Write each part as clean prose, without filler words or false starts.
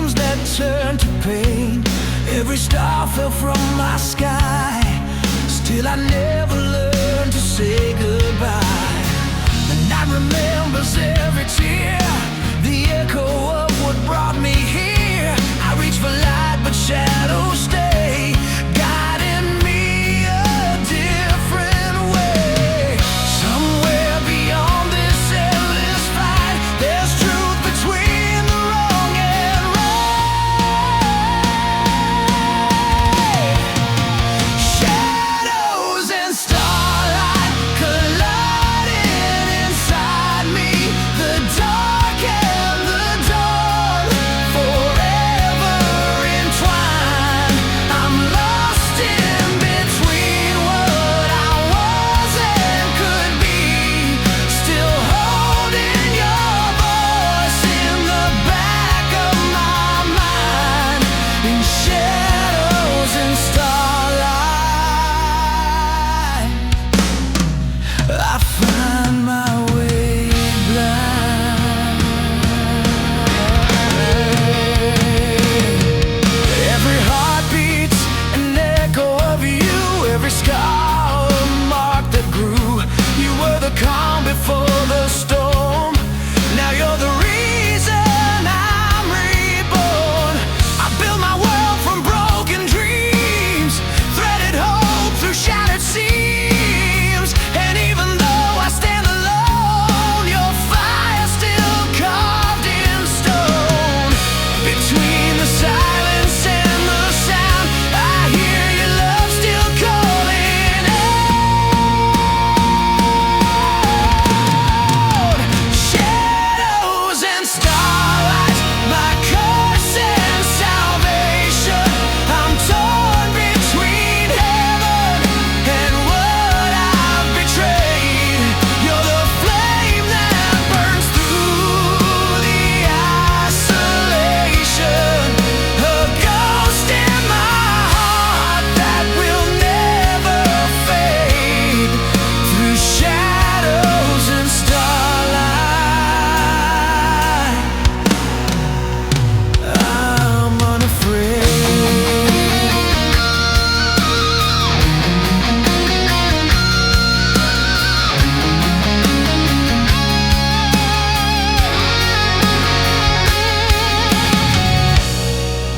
dreams that turned to pain. Every star fell from my sky. Still I never learned to say goodbye. The night remembers every tear, the echo of what brought me here. I reach for light but shadows stay, guiding me a different way. Somewhere beyond this endless fight, there's truth between the wrong and right. Shadows and starlight colliding inside me, the dark and the dawn forever entwined. I'm lost in between what I was and could be, still holding your voice in the back of my mind. In shadows and starlight, I find my way blind. Every heartbeat's an echo of you, every scar a mark that grew. You were the calm before the storm, now you're the reason I'm reborn. I built my world from broken dreams, threaded hope through shattered seams. And even though I stand alone, your fire still carved in stone. Between the silence and the sound, I hear your love still calling out. Shadows and starlight, my curse and salvation. I'm torn between heaven and what I've betrayed. You're the flame that burns through the isolation, a ghost in my heart that will never fade. Through shadows and starlight, I'm unafraid.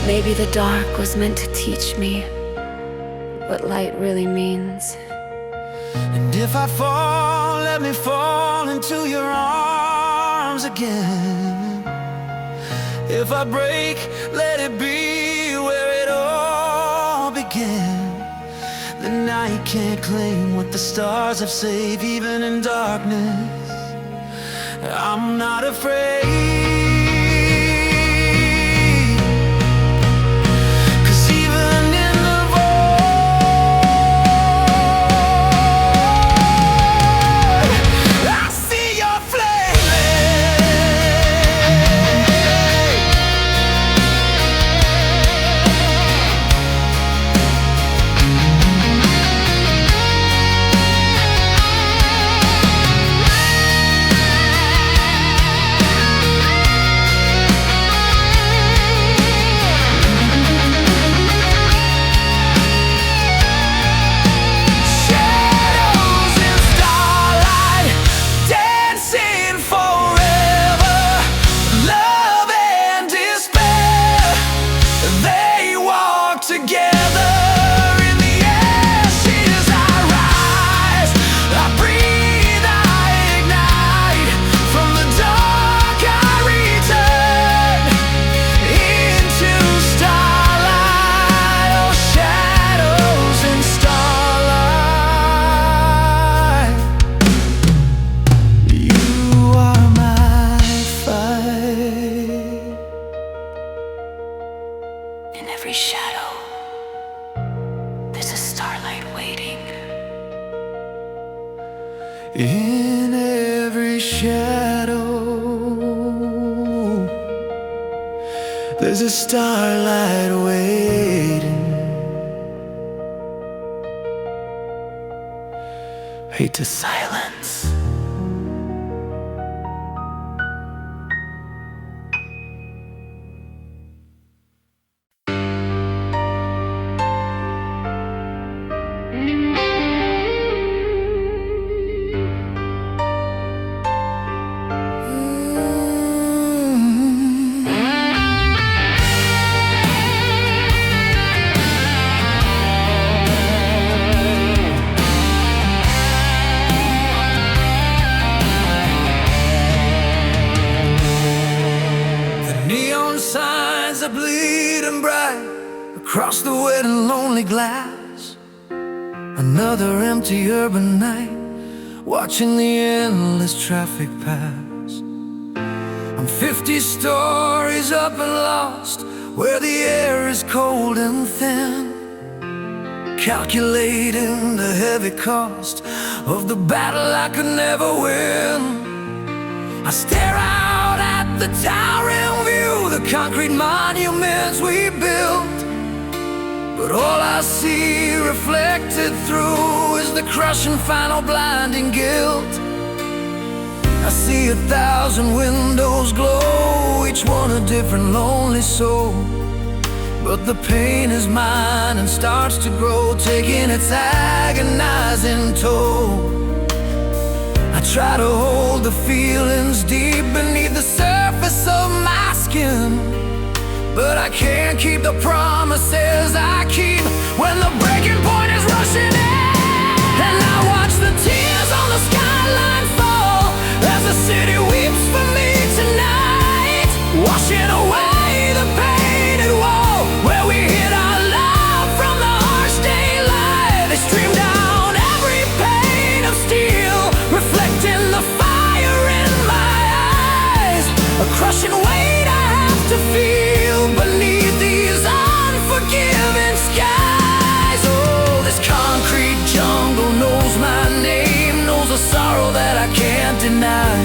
Maybe the dark was meant to teach me what light really means. And if I fall, let me fall into your arms again. If I break, let it be where it all began. The night can't claim what the stars have saved, even in darkness. I'm not afraid. 'Cause even in the void, I see your flame. Shadows and starlight, dancing forever. Love and despair, they walk together. In the ashes I rise, I breathe, I ignite. From the dark I return into starlight. Oh, shadows and starlight, you are my fight. In every shadow, there's a starlight waiting. In every shadow, there's a starlight waiting. Hate to silence. neon signs are bleeding bright across the wet and lonely glass. Another empty urban night, watching the endless traffic pass. I'm 50 stories up and lost, where the air is cold and thin, calculating the heavy cost of the battle I could never win. I stare out at the towering view, the concrete monuments we built, but all I see reflected through is the crushing final blinding guilt. I see 1,000 windows glow, each one a different lonely soul, but the pain is mine and starts to grow, taking its agonizing toll. I try to hold the feelings deep beneath the surface of my skin, but I can't keep the promises I keep when the breaking point is rushing in. And I watch the tears on the skyline fall as the city weeps for me tonight, washing away the painted wall where we hid our love from the harsh daylight. They stream down every pane of steel, reflecting the fire in my eyes, a crushing weight I have to feel beneath these unforgiving skies. Oh, this concrete jungle knows my name, knows a sorrow that I can't deny.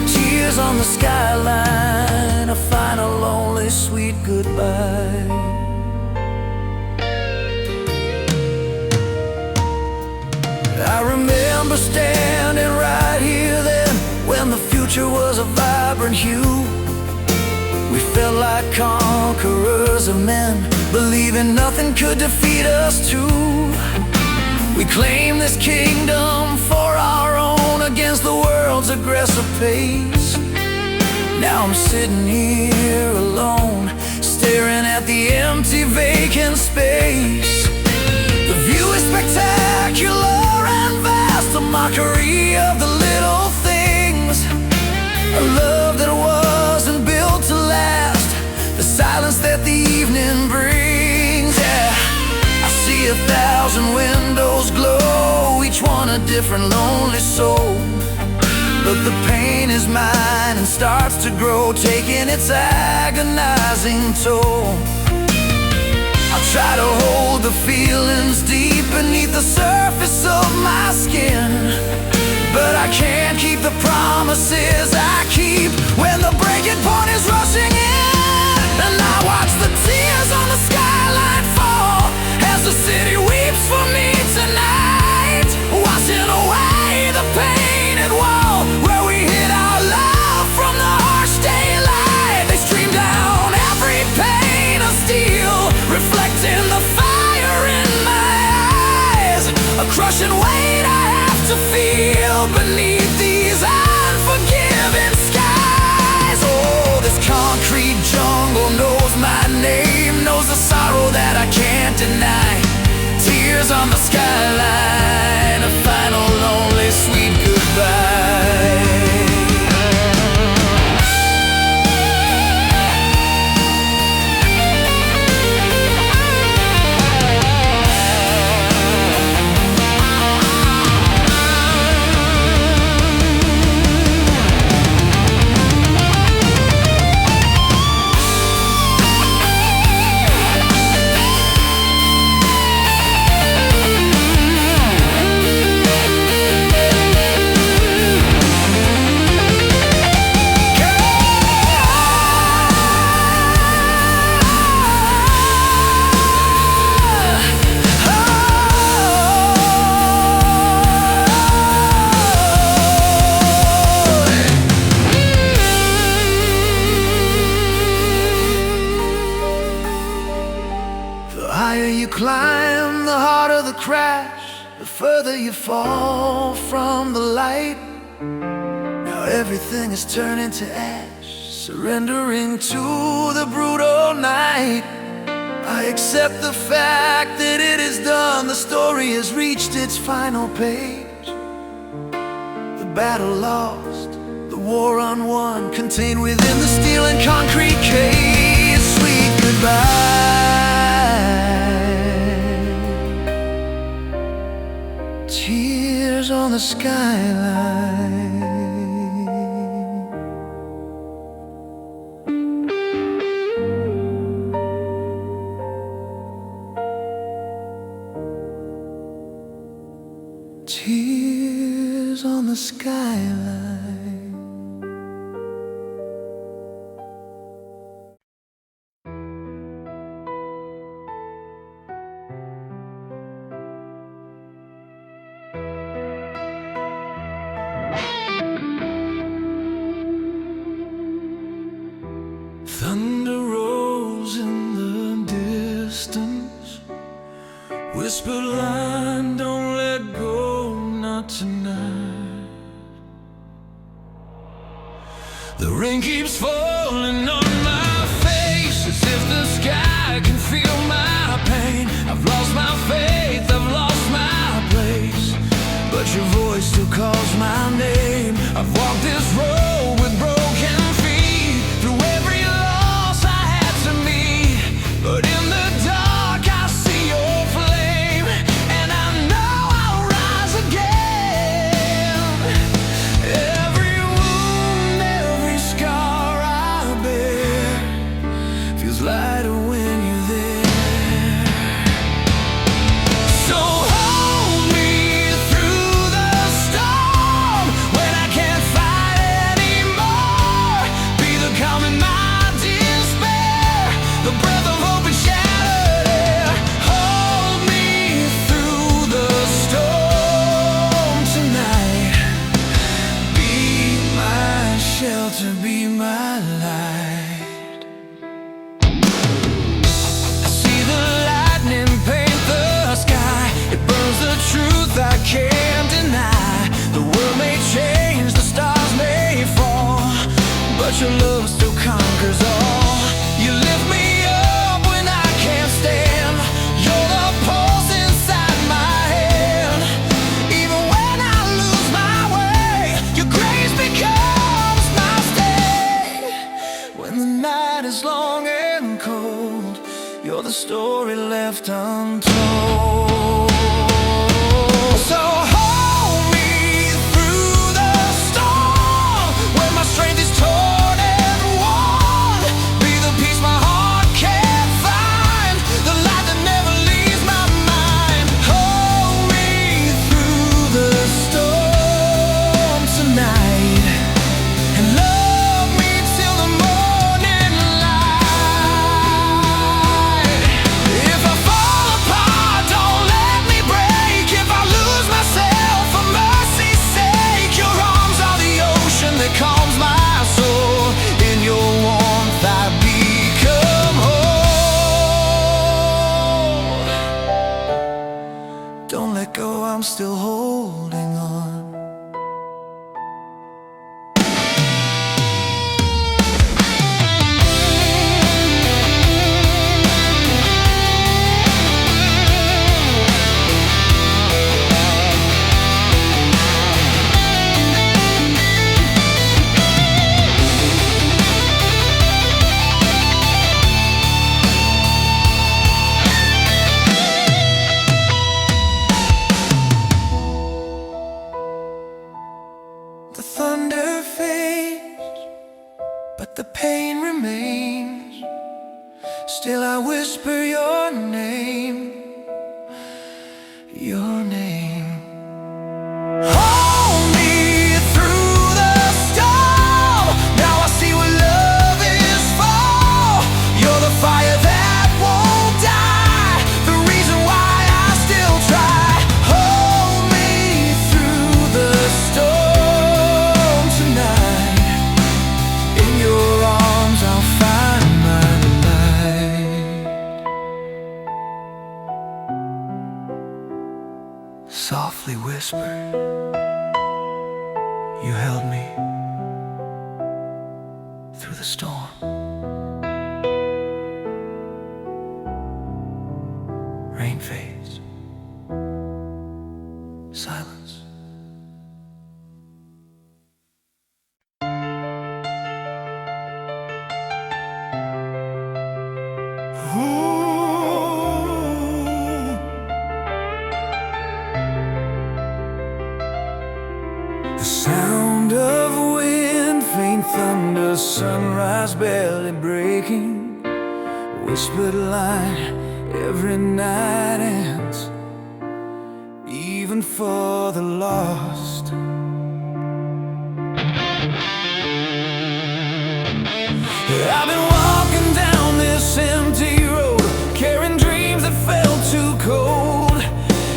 Tears on the skyline, a final lonely sweet goodbye. I remember standing right here then, when the future was a vibrant hue. We felt like conquerors of men, believing nothing could defeat us too. We claimed this kingdom for our own against the world's aggressive pace. Now I'm sitting here alone, staring at the empty vacant space. The view is spectacular and vast, a mockery of the little things, a love that wasn't built to last, the silence that the evening brings. Yeah, I see 1,000 windows glow, each one a different lonely soul, but the pain is mine and starts to grow, taking its agonizing toll. I try to hold the feelings deep beneath the surface of my skin, but I can't keep the promises I keep when the breaking point is rushing in. And I watch the tears on the skyline fall as the city weeps for me tonight, washing away the painted wall where we hid our love from the harsh daylight. They stream down every pane of steel, reflecting the fire in my eyes, a crushing weight I have to feel beneath these unforgiving skies. Oh, this concrete jungle knows my name, knows the sorrow that I can't deny. Tears on the skyline, a final lonely sweet goodbye. You climb, the harder the crash, the further you fall from the light. Now everything is turning to ash, surrendering to the brutal night. I accept the fact that it is done, the story has reached its final page. The battle lost, the war unwon, contained within the steel and concrete cage. the skyline. Tears on the skyline. Thunder rolls in the distance, whispered line, don't let go, not tonight. The rain keeps falling on my face, as if the sky can feel my pain. I've lost my faith, I've lost my place, but your voice still calls my name. I've walked this road with broken feet, through every loss I had to meet, but in the dark I see your flame, and I know I'll rise again. Every wound, every scar I bear feels lighter when you're there. So hold me through the storm when I can't fight anymore. Be the calm in my despair, the breath of hope in shattered air. Hold me through the storm tonight. Be my shelter, be my light. I see the lightning paint the sky. It burns the truth I can't deny. The world may change, the stars may fall, but your love still conquers all. You lift me up when I can't stand. You're the pulse inside my hand. Even when I lose my way, your grace becomes my stay. When the night is long and cold, you're the story left untold. So hold me through the storm when my strength is torn and worn. Be the peace my heart can't find, the light that never leaves my mind. Hold me through the storm tonight, and love me till the morning light. If I fall apart, don't let me break. If I lose myself, for mercy's sake, your arms are the ocean that calms my soul. In your warmth I become whole. Don't let go, I'm still holding on. The thunder fades, but the pain remains. Still I whisper your name, your name. Hold me through the storm. Now I see what love is for. You're the fire that won't die, the reason why I still try. Hold me through the storm tonight. In your arms I'll find my light. Softly whispered, you held me through the storm. Rain fades, silence. Ooh. stars barely breaking, whispered line every night ends, even for the lost. I've been walking down this empty road, carrying dreams that felt too cold.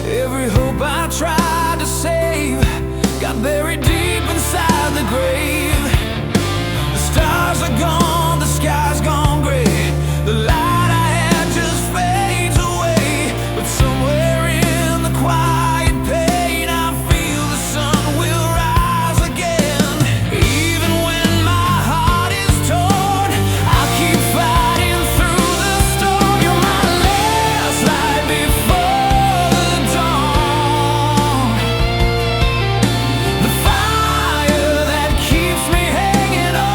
Every hope I tried to save got buried deep inside the grave. The stars are gone, the sky's gone gray, the light I had just fades away. But somewhere in the quiet pain, I feel the sun will rise again. Even when my heart is torn, I'll keep fighting through the storm. You're my last light before the dawn, the fire that keeps me hanging on.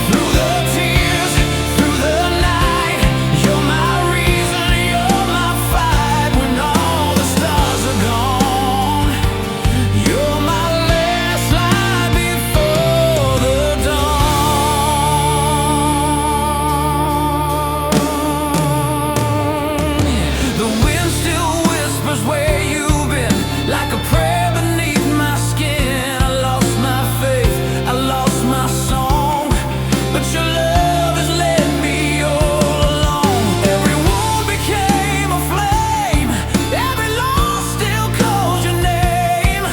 Through the tears, through the night, you're my reason, you're my fight. When all the stars are gone, you're my last light before the dawn. The wind still whispers where you've been, like a prayer beneath my skin. I lost my faith, I lost my song, but your love has led me all along. Every wound became a flame, every loss still calls your name.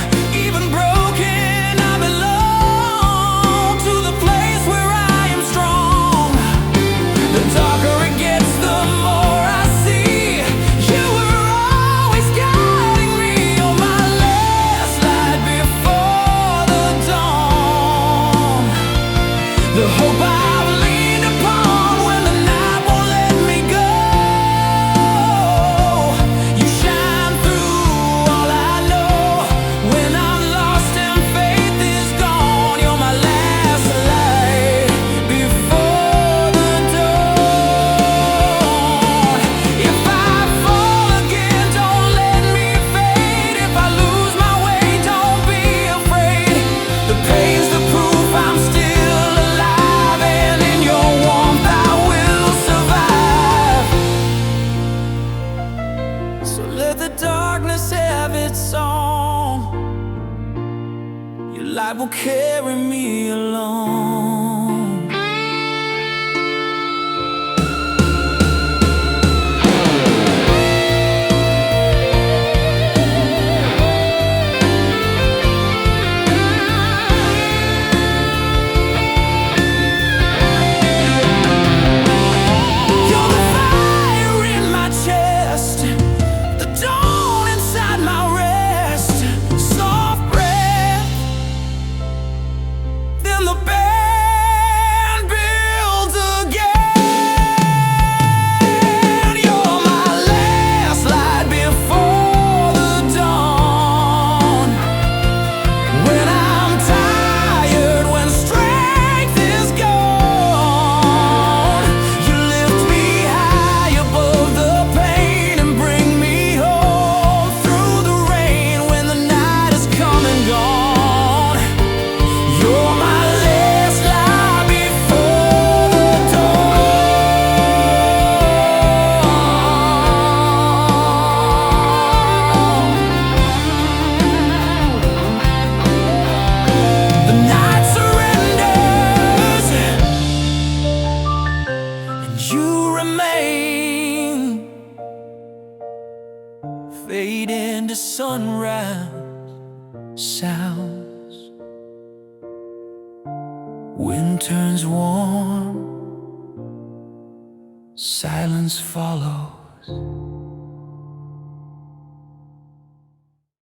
Even broken, I belong to the place where I am strong. The darker it gets, the more I see you were always guiding me. You're my last light before the dawn, the hope I've leaned upon when the night won't let me go. You shine through all I know when I'm lost and faith is gone. You're my last light before the dawn. If I fall again, don't let me fade. If I lose my way, don't be afraid. The pain's the proof I'm still alive, and in your warmth I will survive. So let the darkness have its song, your light will carry me along. You're the fire in my chest, the dawn inside my rest. Soft breath, then the band builds again. You're my last light before the dawn. When I'm tired, when strength is gone, you lift me high above the pain and bring me home through the rain when the night is come and gone. You're my last light before the dawn. The night surrenders and you remain. Fade into sunrise sounds, wind turns warm, silence follows.